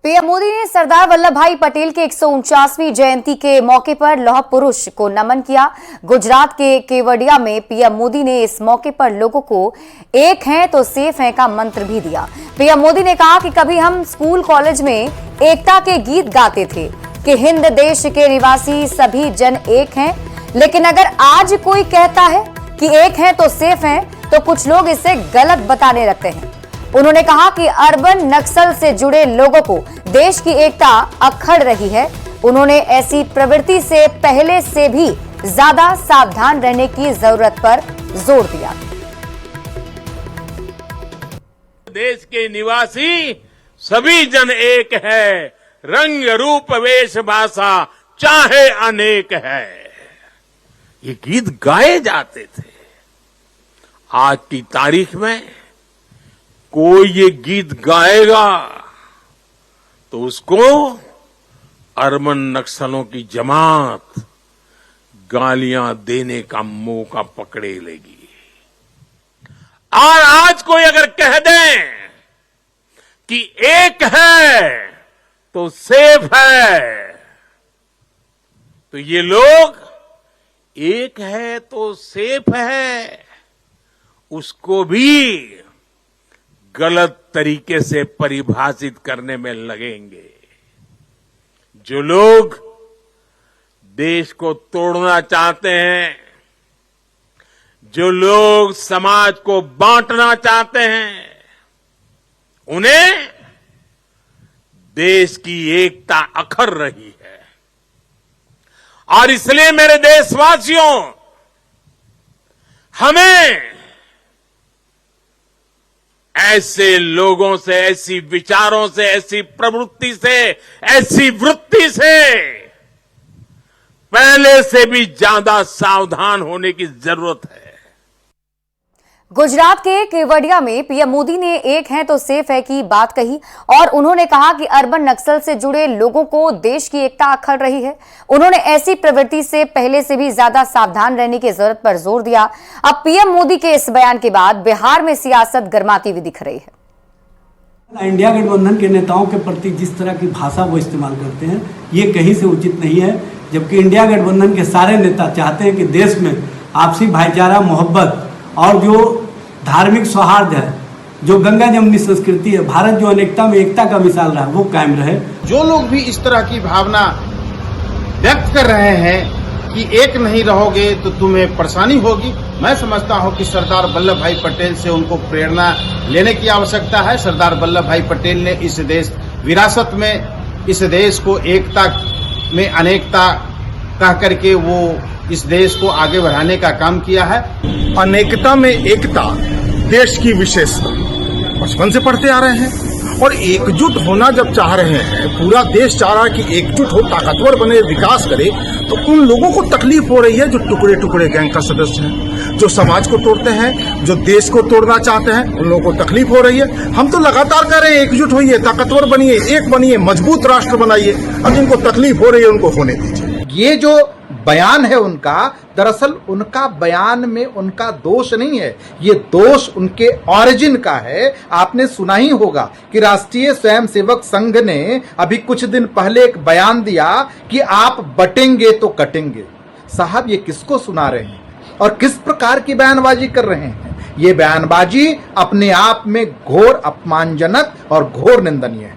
PM Modi ने सरदार वल्लभ भाई पटेल के 149वीं जयंती के मौके पर लौह पुरुष को नमन किया। गुजरात के केवडिया में पीएम मोदी ने इस मौके पर लोगों को एक हैं तो सेफ हैं का मंत्र भी दिया। पीएम मोदी ने कहा कि कभी हम स्कूल कॉलेज में एकता के गीत गाते थे कि हिंद देश के निवासी सभी जन एक हैं, लेकिन अगर आज कोई कहता है कि एक हैं तो सेफ हैं तो कुछ लोग इसे गलत बताने लगते हैं। उन्होंने कहा कि अर्बन नक्सल से जुड़े लोगों को देश की एकता अखड़ रही है। उन्होंने ऐसी प्रवृत्ति से पहले से भी ज्यादा सावधान रहने की जरूरत पर जोर दिया। देश के निवासी सभी जन एक है, रंग रूप वेश भाषा चाहे अनेक है। ये गीत गाए जाते थे। आज की तारीख में कोई ये गीत गाएगा तो उसको अर्बन नक्सलों की जमात गालियां देने का मौका पकड़े लेगी। और आज कोई अगर कह दे कि एक है तो सेफ है, तो ये लोग एक है तो सेफ है उसको भी गलत तरीके से परिभाषित करने में लगेंगे। जो लोग देश को तोड़ना चाहते हैं, जो लोग समाज को बांटना चाहते हैं, उन्हें देश की एकता अखर रही है। और इसलिए मेरे देशवासियों, हमें ऐसे लोगों से, ऐसी विचारों से, ऐसी प्रवृत्ति से, ऐसी वृत्ति से पहले से भी ज्यादा सावधान होने की जरूरत है। गुजरात के केवडिया में पीएम मोदी ने एक है तो सेफ है की बात कही और उन्होंने कहा कि अर्बन नक्सल से जुड़े लोगों को देश की एकता अखड़ रही है। उन्होंने ऐसी प्रवृत्ति से पहले से भी ज्यादा सावधान रहने की जरूरत पर जोर दिया। अब पीएम मोदी के इस बयान के बाद बिहार में सियासत गर्माती हुई दिख रही है। इंडिया गठबंधन के नेताओं के प्रति जिस तरह की भाषा वो इस्तेमाल करते हैं, ये कहीं से उचित नहीं है। जबकि इंडिया गठबंधन के सारे नेता चाहते हैं कि देश में आपसी भाईचारा, मोहब्बत और जो धार्मिक सौहार्द है, जो गंगा जमुनी संस्कृति है, भारत जो अनेकता में एकता का मिसाल रहा, वो कायम रहे। जो लोग भी इस तरह की भावना व्यक्त कर रहे हैं कि एक नहीं रहोगे तो तुम्हें परेशानी होगी, मैं समझता हूं कि सरदार वल्लभ भाई पटेल से उनको प्रेरणा लेने की आवश्यकता है। सरदार वल्लभ भाई पटेल ने इस देश विरासत में इस देश को एकता में अनेकता कह करके वो इस देश को आगे बढ़ाने का काम किया है। अनेकता में एकता देश की विशेषता बचपन से पढ़ते आ रहे हैं और एकजुट होना जब चाह रहे हैं, पूरा देश चाह रहा है कि एकजुट हो, ताकतवर बने, विकास करे, तो उन लोगों को तकलीफ हो रही है जो टुकड़े टुकड़े गैंग का सदस्य हैं, जो समाज को तोड़ते हैं, जो देश को तोड़ना चाहते हैं, उन लोगों को तकलीफ हो रही है। हम तो लगातार कह रहे हैं एकजुट होइए, ताकतवर बनिए, एक बनिए, मजबूत राष्ट्र बनाइए। अब जिनको तकलीफ हो रही है उनको होने दीजिए। ये जो बयान है उनका, दरअसल उनका बयान में उनका दोष नहीं है, ये दोष उनके ऑरिजिन का है। आपने सुना ही होगा कि राष्ट्रीय स्वयंसेवक संघ ने अभी कुछ दिन पहले एक बयान दिया कि आप बटेंगे तो कटेंगे। साहब, ये किसको सुना रहे हैं और किस प्रकार की बयानबाजी कर रहे हैं? ये बयानबाजी अपने आप में घोर अपमानजनक और घोर निंदनीय है।